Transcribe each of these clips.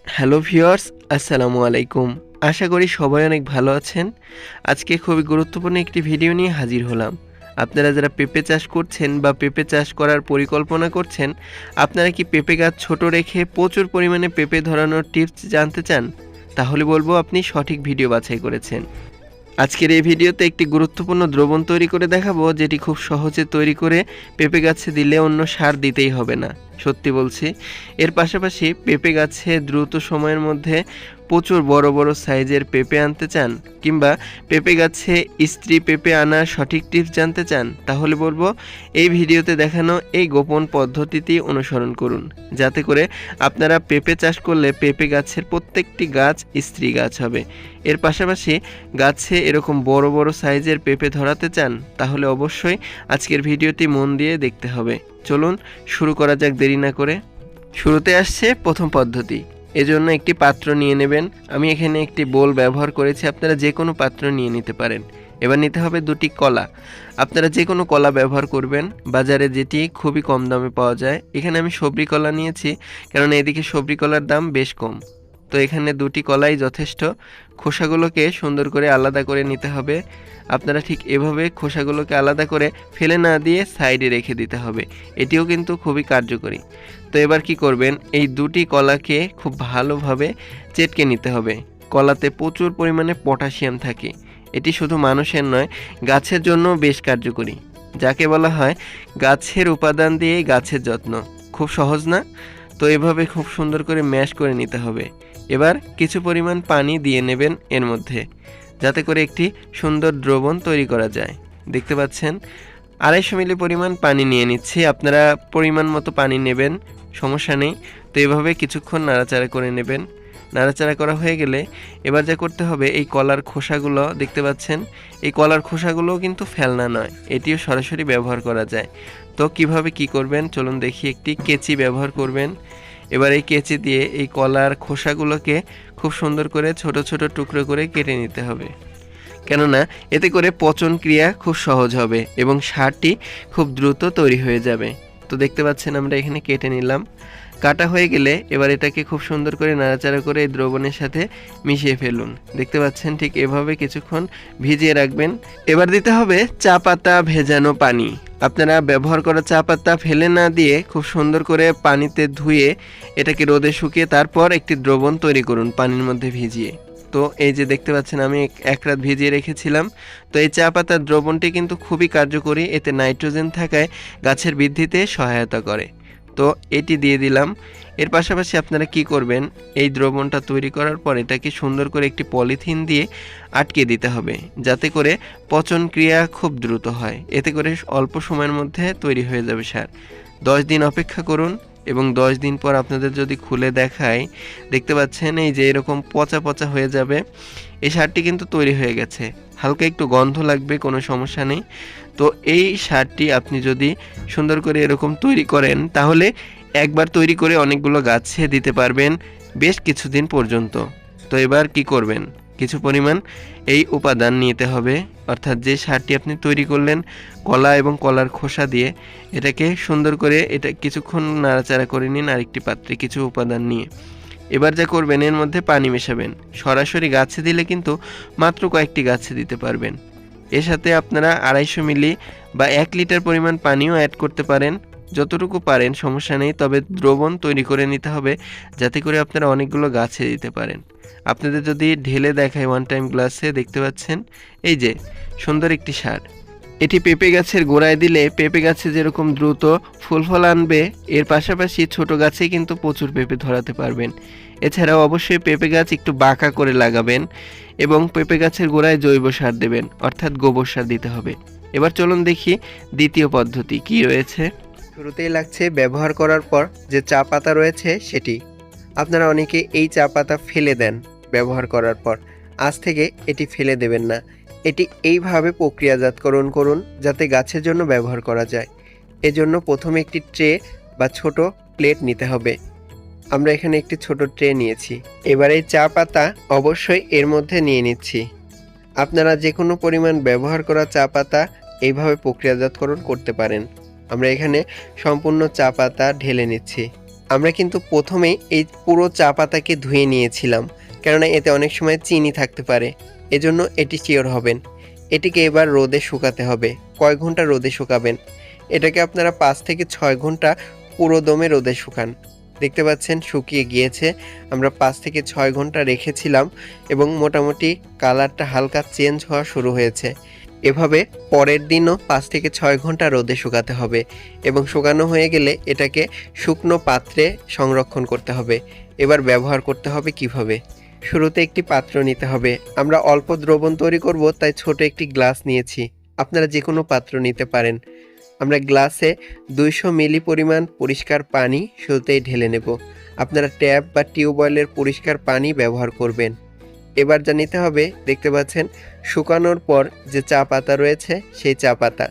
Hello viewers, আসসালামু আলাইকুম। আশা করি সবাই অনেক ভালো আছেন। আজকে খুবই গুরুত্বপূর্ণ একটি ভিডিও নিয়ে হাজির হলাম। আপনারা যারা পেঁপে চাষ করছেন বা পেঁপে চাষ করার পরিকল্পনা করছেন, আপনারা কি পেঁপে গাছ ছোট রেখে প্রচুর পরিমাণে পেঁপে ধরানোর টিপস জানতে চান? তাহলে বলবো আপনি সঠিক ভিডিও বাছাই করেছেন। আজকের এই ভিডিওতে একটি গুরুত্বপূর্ণ দ্রবণ তৈরি করে দেখাবো, যেটি খুব সহজে তৈরি করে পেঁপে গাছে দিলে অন্য সার দিতেই হবে না। সত্যি বলছি। এর পাশাপাশি পেঁপে গাছে দ্রুত সময়ের মধ্যে প্রচুর বড় বড় সাইজের পেঁপে আনতে চান, কিংবা পেঁপে গাছে স্ত্রী পেঁপে আনার সঠিক টিপস জানতে চান, তাহলে বলবো এই ভিডিওতে দেখানো এই গোপন পদ্ধতিটি অনুসরণ করুন, যাতে করে আপনারা পেঁপে চাষ করলে পেঁপে গাছের প্রত্যেকটি গাছ স্ত্রী গাছ হবে। এর পাশাপাশি গাছে এরকম বড় বড় সাইজের পেঁপে ধরাতে চান, তাহলে অবশ্যই আজকের ভিডিওটি মন দিয়ে দেখতে হবে। চলুন শুরু করা যাক দেরি না করে। শুরুতে আসছে প্রথম পদ্ধতি। এজন্য একটি পাত্র নিয়ে নেবেন। আমি এখানে একটি বোল ব্যবহার করেছি, আপনারা যে কোনো পাত্র নিয়ে নিতে পারেন। এবার নিতে হবে দুটি কলা। আপনারা যে কোনো কলা ব্যবহার করবেন, বাজারে যেটি খুবই কম দামে পাওয়া যায়। এখানে আমি সবরি কলা নিয়েছি, কারণ এদিকে সবরি কলার দাম বেশ কম। তো এখানে দুটি কলাই যথেষ্ট। খোসাগুলোকে সুন্দর করে আলাদা করে নিতে হবে। আপনারা ঠিক এভাবে খোসাগুলোকে আলাদা করে ফেলে না দিয়ে সাইডে রেখে দিতে হবে। এটিও কিন্তু খুবই কার্যকরী। তো এবার কি করবেন, এই দুটি কলাকে খুব ভালোভাবে চেটকে নিতে হবে। কলাতে প্রচুর পরিমাণে পটাশিয়াম থাকে। এটি শুধু মানুষের নয়, গাছের জন্য বেশ কার্যকরী। যাকে বলা হয় গাছের উপাদান দিয়েই গাছের যত্ন। খুব সহজ না? তো এভাবে খুব সুন্দর করে ম্যাশ করে নিতে হবে। এবার কিছু পরিমাণ পানি দিয়ে নেবেন এর মধ্যে, যাতে করে একটি সুন্দর দ্রবণ তৈরি করা যায়। দেখতে পাচ্ছেন 250 মিলি পরিমাণ পানি নিয়ে নিচ্ছি। আপনারা পরিমাণ মতো পানি নেবেন, সমস্যা নেই। তো এভাবে কিছুক্ষণ নাড়াচাড়া করে নেবেন। নাড়াচাড়া করা হয়ে গেলে এবার যা করতে হবে, এই কলার খোসাগুলো দেখতে পাচ্ছেন, এই কলার খোসাগুলোও কিন্তু ফেলনা নয়, এটিও সরাসরি ব্যবহার করা যায়। তো কিভাবে কি করবেন চলুন দেখি। একটি কেচি ব্যবহার করবেন। এবার এই কেচি দিয়ে এই কলার খোসাগুলোকে খুব সুন্দর করে ছোট ছোট টুকরো করে কেটে নিতে হবে, কেননা এতে করে পচন ক্রিয়া খুব সহজ হবে এবং সারটি খুব দ্রুত তৈরি হয়ে যাবে। তো দেখতে পাচ্ছেন আমরা এখানে কেটে নিলাম। কাটা হয়ে গেলে এবার এটাকে খুব সুন্দর করে নাড়াচাড়া করে এই দ্রবণের সাথে মিশিয়ে ফেলুন। দেখতে পাচ্ছেন ঠিক এভাবে কিছুক্ষণ ভিজিয়ে রাখবেন। এবার দিতে হবে চা পাতা ভেজানো পানি। আপনারা ব্যবহার করা চা পাতা ফেলে না দিয়ে খুব সুন্দর করে পানিতে ধুয়ে এটাকে রোদে শুকিয়ে তারপর একটি দ্রবণ তৈরি করুন পানির মধ্যে ভিজিয়ে। তো এই যে দেখতে পাচ্ছেন আমি এক রাত ভিজিয়ে রেখেছিলাম। তো এই চা পাতার দ্রবণটি কিন্তু খুবই কার্যকরী, এতে নাইট্রোজেন থাকায় গাছের বৃদ্ধিতে সহায়তা করে। তো এটি দিয়ে দিলাম। এর পাশাপাশি আপনারা কি করবেন, এই দ্রবণটা তৈরি করার পর এটাকে সুন্দর করে একটি পলিথিন দিয়ে আটকে দিতে হবে, যাতে করে পচন ক্রিয়া খুব দ্রুত হয়। এতে করে অল্প সময়ের মধ্যে তৈরি হয়ে যাবে সার। 10 দিন অপেক্ষা করুন এবং 10 দিন পর আপনাদের যদি খুলে দেখাই, দেখতে পাচ্ছেন এই যে এরকম পচা পচা হয়ে যাবে। এই সারটি কিন্তু তৈরি হয়ে গেছে। হালকা একটু গন্ধ লাগবে, কোনো সমস্যা নেই। তো এই সারটি আপনি যদি সুন্দর করে এরকম তৈরি করেন, তাহলে একবার তৈরি করে অনেকগুলো গাছে দিতে পারবেন বেশ কিছুদিন পর্যন্ত। তো এবার কি করবেন, কিছু পরিমাণ এই উপাদান নিতে হবে, অর্থাৎ যে সারটি আপনি তৈরি করলেন কলা এবং কলার খোসা দিয়ে, এটাকে সুন্দর করে এটা কিছুক্ষণ নাড়াচাড়া করে নিন আরেকটি পাত্রে কিছু উপাদান নিয়ে। এবার যা করবেন, এর মধ্যে পানি মেশাবেন। সরাসরি গাছে দিলে কিন্তু মাত্র কয়েকটি গাছে দিতে পারবেন। এর সাথে আপনারা 250 মিলি বা 1 লিটার পরিমাণ পানিও অ্যাড করতে পারেন, যতটুকু পারেন সমস্যা নেই। তবে দ্রবণ তৈরি করে নিতে হবে, যাতে করে আপনারা অনেকগুলো গাছে দিতে পারেন। আপনাদের যদি ঢেলে দেখায় ওয়ান টাইম গ্লাসে, দেখতে পাচ্ছেন এই যে সুন্দর একটি সার। এটি পেঁপে গাছের গোড়ায় দিলে পেঁপে গাছে যেরকম দ্রুত ফুল ফল আনবে, এর পাশাপাশি ছোট গাছে কিন্তু প্রচুর পেঁপে ধরাতে পারবেন। এছাড়াও অবশ্যই পেঁপে গাছ একটু বাঁকা করে লাগাবেন এবং পেঁপে গাছের গোড়ায় জৈব সার দেবেন, অর্থাৎ গোবর সার দিতে হবে। এবার চলুন দেখি দ্বিতীয় পদ্ধতি কি রয়েছে। শুরুতেই লাগছে ব্যবহার করার পর যে চা পাতা রয়েছে সেটি। আপনারা অনেকে এই চা পাতা ফেলে দেন ব্যবহার করার পর। আজ থেকে এটি ফেলে দেবেন না। এটি এইভাবে প্রক্রিয়াজাতকরণ করুন যাতে গাছের জন্য ব্যবহার করা যায়। এজন্য প্রথমে একটি ট্রে বা ছোট প্লেট নিতে হবে। আমরা এখানে একটি ছোট ট্রে নিয়েছি। এবার এই চা পাতা অবশ্যই এর মধ্যে নিয়ে নিচ্ছি। আপনারা যে কোনো পরিমাণ ব্যবহার করা চা পাতা এইভাবে প্রক্রিয়াজাতকরণ করতে পারেন। আমরা এখানে সম্পূর্ণ চা পাতা ঢেলে নিচ্ছি। আমরা কিন্তু প্রথমেই এই পুরো চা পাতাকে ধুয়ে নিয়েছিলাম, কেননা এতে অনেক সময় চিনি থাকতে পারে। এজন্য এটি শিওর হবেন। এটিকে এবার রোদে শুকাতে হবে। কয় ঘন্টা রোদে শুকাবেন? এটাকে আপনারা 5 থেকে 6 ঘন্টা পুরো দমে রোদে শুকান। দেখতে পাচ্ছেন শুকিয়ে গিয়েছে। আমরা 5 থেকে 6 ঘন্টা রেখেছিলাম এবং মোটামুটি কালারটা হালকা চেঞ্জ হওয়া শুরু হয়েছে। এভাবে পরের দিনও 5 থেকে 6 ঘন্টা রোদে শুকাতে হবে এবং শুকানো হয়ে গেলে এটাকে শুকনো পাত্রে সংরক্ষণ করতে হবে। এবার ব্যবহার করতে হবে কিভাবে? শুরুতে একটি পাত্র নিতে হবে। আমরা অল্প দ্রবণ তৈরি করব, তাই ছোট একটি গ্লাস নিয়েছি। আপনারা যে কোনো পাত্র নিতে পারেন। আমরা গ্লাসে 200 মিলি পরিমাণ পরিষ্কার পানি শুরুতেই ঢেলে নেব। আপনারা ট্যাপ বা টিউবওয়েলের পরিষ্কার পানি ব্যবহার করবেন। এবার যা নিতে হবে, দেখতে পাচ্ছেন শুকানোর পর যে চা পাতা রয়েছে সেই চা পাতা।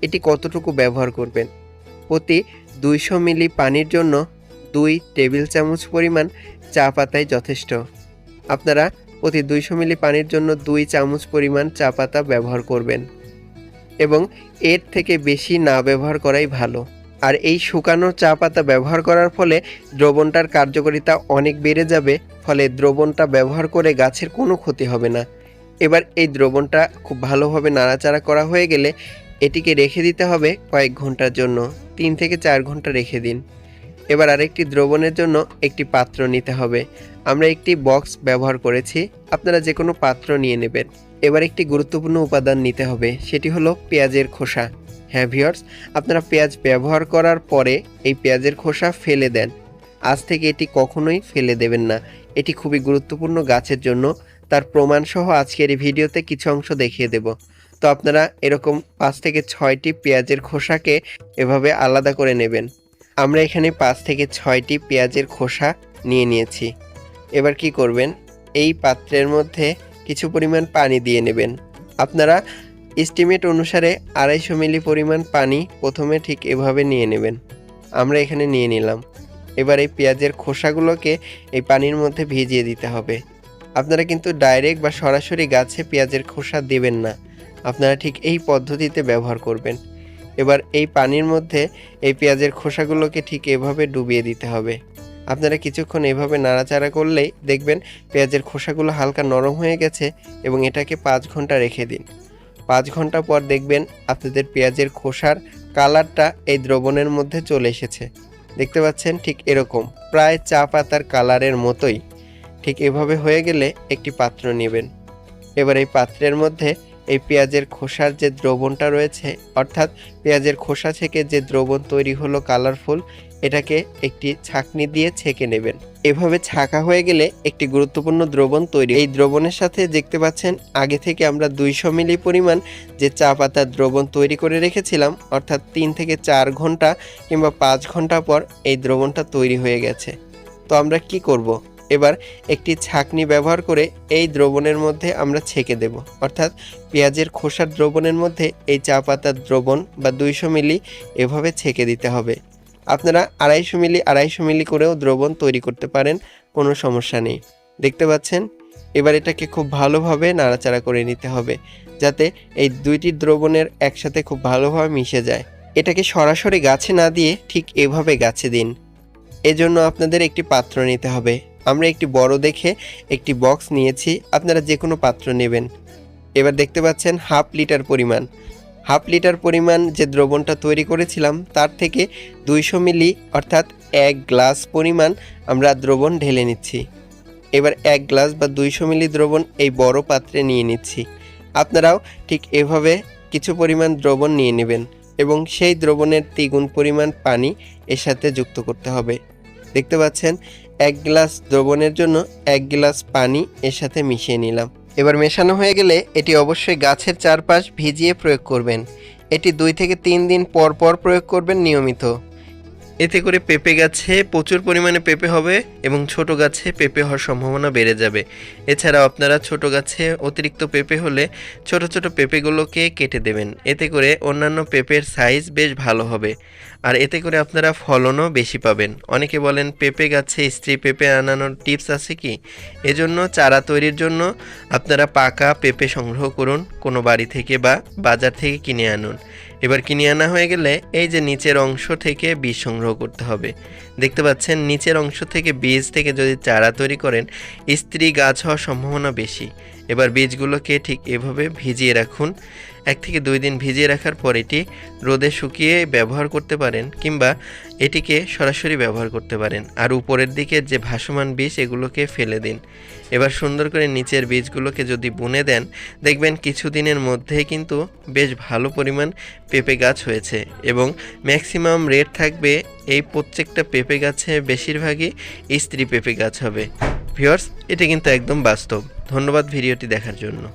এটি কতটুকু ব্যবহার করবেন? প্রতি 200 মিলি পানির জন্য 2 টেবিল চামচ পরিমাণ চা পাতাই যথেষ্ট। আপনারা প্রতি 200 মিলি পানির জন্য 2 চামচ পরিমাণ চা পাতা ব্যবহার করবেন এবং এর থেকে বেশি না ব্যবহার করাই ভালো। আর এই শুকানো চা পাতা ব্যবহার করার ফলে দ্রবণটার কার্যকারিতা অনেক বেড়ে যাবে, ফলে দ্রবণটা ব্যবহার করে গাছের কোনো ক্ষতি হবে না। এবার এই দ্রবণটা খুব ভালোভাবে নাড়াচাড়া করা হয়ে গেলে এটিকে রেখে দিতে হবে কয়েক ঘন্টার জন্য। 3 থেকে 4 ঘন্টা রেখে দিন। এবার আরেকটি দ্রবণের জন্য একটি পাত্র নিতে হবে। আমরা একটি বক্স ব্যবহার করেছি, আপনারা যে কোনো পাত্র নিয়ে নেবেন। এবার একটি গুরুত্বপূর্ণ উপাদান নিতে হবে, সেটি হলো পেঁয়াজের খোসা। হ্যাঁ ভিউয়ার্স, আপনারা পেঁয়াজ ব্যবহার করার পরে এই পেঁয়াজের খোসা ফেলে দেন। আজ থেকে এটি কখনোই ফেলে দেবেন না। এটি খুবই গুরুত্বপূর্ণ গাছের জন্য। তার প্রমাণসহ আজকের এই ভিডিওতে কিছু অংশ দেখিয়ে দেব। তো আপনারা এরকম 5 থেকে 6টি পেঁয়াজের খোসাকে এভাবে আলাদা করে নেবেন। আমরা এখানে 5 থেকে 6টি পেঁয়াজের খোসা নিয়ে নিয়েছি। এবার কি করবেন? এই পাত্রের মধ্যে কিছু পরিমাণ পানি দিয়ে নেবেন। আপনারা এস্টিমেট অনুসারে 250 মিলি পরিমাণ পানি প্রথমে ঠিক এভাবে নিয়ে নেবেন। আমরা এখানে নিয়ে নিলাম। এবার এই পেঁয়াজের খোসাগুলোকে এই পানির মধ্যে ভিজিয়ে দিতে হবে। আপনারা কিন্তু ডাইরেক্ট বা সরাসরি গাছে পেঁয়াজের খোসা দেবেন না, আপনারা ঠিক এই পদ্ধতিতে ব্যবহার করবেন। এবার এই পানির মধ্যে এই পেঁয়াজের খোসাগুলোকে ঠিক এভাবে ডুবিয়ে দিতে হবে। আপনারা কিছুক্ষণ এভাবে নাড়াচাড়া করলেই দেখবেন পেঁয়াজের খোসাগুলো হালকা নরম হয়ে গেছে এবং এটাকে 5 ঘন্টা রেখে দিন। 5 ঘন্টা পর দেখবেন আপনাদের পেঁয়াজের খোসার কালারটা এই দ্রবণের মধ্যে চলে এসেছে। দেখতে পাচ্ছেন ঠিক এরকম, প্রায় চা পাতার কালারের মতোই। ঠিক এভাবে হয়ে গেলে একটি পাত্র নেবেন। এবার এই পাত্রের মধ্যে এই পেঁয়াজের খোসার যে দ্রবণটা রয়েছে, অর্থাৎ পেঁয়াজের খোসা থেকে যে দ্রবণ তৈরি হলো কালারফুল, এটাকে একটি ছাঁকনি দিয়ে ছেঁকে নেবেন। এভাবে ছাঁকা হয়ে গেলে একটি গুরুত্বপূর্ণ দ্রবণ তৈরি। এই দ্রবণের সাথে দেখতে পাচ্ছেন আগে থেকে আমরা 200 মিলি পরিমাণ যে চা পাতার দ্রবণ তৈরি করে রেখেছিলাম, অর্থাৎ 3 থেকে 4 ঘন্টা কিংবা 5 ঘন্টা পর এই দ্রবণটা তৈরি হয়ে গেছে। তো আমরা কি করব? এবার একটি ছাঁকনি ব্যবহার করে এই দ্রবণের মধ্যে আমরা ছেঁকে দেব, অর্থাৎ পেঁয়াজের খোসার দ্রবণের মধ্যে এই চা পাতার দ্রবণ বা 200 মিলি এভাবে ছেঁকে দিতে হবে। আপনারা 250 মিলি করেও দ্রবণ তৈরি করতে পারেন, কোনো সমস্যা নেই। দেখতে পাচ্ছেন? এবার এটাকে খুব ভালোভাবে নাড়াচাড়া করে নিতে হবে, যাতে এই দুইটি দ্রবণের একসাথে খুব ভালোভাবে মিশে যায়। এটাকে সরাসরি গাছে না দিয়ে ঠিক এভাবে গাছে দিন। এজন্য আপনাদের একটি পাত্র নিতে হবে। আমরা একটি বড় দেখে একটি বক্স নিয়েছি, আপনারা যে কোনো পাত্র নেবেন। এবার দেখতে পাচ্ছেন হাফ লিটার পরিমাণ যে দ্রবণটা তৈরি করেছিলাম তার থেকে 200 মিলি অর্থাৎ 1 গ্লাস পরিমাণ আমরা দ্রবণ ঢেলে নিচ্ছি। এবার 1 গ্লাস বা 200 মিলি দ্রবণ এই বড় পাত্রে নিয়ে নিচ্ছি। আপনারাও ঠিক এভাবে কিছু পরিমাণ দ্রবণ নিয়ে নেবেন এবং সেই দ্রবণের দ্বিগুণ পরিমাণ পানি এর সাথে যুক্ত করতে হবে। দেখতে পাচ্ছেন 1 গ্লাস দ্রবণের জন্য 1 গ্লাস পানি এর সাথে মিশিয়ে নিলাম। এবার মেশানো হয়ে গেলে এটি অবশ্যই গাছের চারপাশ ভিজিয়ে প্রয়োগ করবেন। এটি 2 থেকে 3 দিন পর পর প্রয়োগ করবেন নিয়মিত। এতে করে পেঁপে গাছে প্রচুর পরিমাণে পেঁপে হবে এবং ছোট গাছে পেঁপে হওয়ার সম্ভাবনা বেড়ে যাবে। এছাড়াও আপনারা ছোট গাছে অতিরিক্ত পেঁপে হলে ছোট ছোট পেঁপেগুলোকে কেটে দেবেন। এতে করে অন্যান্য পেঁপের সাইজ বেশ ভালো হবে, আর এতে করে আপনারা ফলনও বেশি পাবেন। অনেকে বলেন পেঁপে গাছে স্ত্রী পেঁপে আনানোর টিপস আছে কি? এজন্য চারা তৈরির জন্য আপনারা পাকা পেঁপে সংগ্রহ করুন, কোনো বাড়ি থেকে বা বাজার থেকে কিনে আনুন। এবার কিনে আনা হয়ে গেলে এই যে নিচের অংশ থেকে বীজ সংগ্রহ করতে হবে। দেখতে পাচ্ছেন নিচের অংশ থেকে বীজ থেকে যদি চারা তৈরি করেন স্ত্রী গাছ হওয়ার সম্ভাবনা বেশি। এবার বীজগুলোকে ঠিক এভাবে ভিজিয়ে রাখুন। 1 থেকে 2 দিন ভিজিয়ে রাখার পর এটি রোদে শুকিয়ে ব্যবহার করতে পারেন, কিংবা এটিকে সরাসরি ব্যবহার করতে পারেন। আর উপরের দিকে যে ভাসমান বীজ এগুলোকে ফেলে দিন। এবার সুন্দর করে নিচের বীজগুলোকে যদি বুনে দেন, দেখবেন কিছুদিনের মধ্যেই কিন্তু বেশ ভালো পরিমাণ পেঁপে গাছ হয়েছে, এবং ম্যাক্সিমাম রেট থাকবে এই প্রত্যেকটা পেঁপে গাছে বেশিরভাগই স্ত্রী পেঁপে গাছ হবে। ভিউয়ার্স, এটা কিন্তু একদম বাস্তব। ধন্যবাদ ভিডিওটি দেখার জন্য।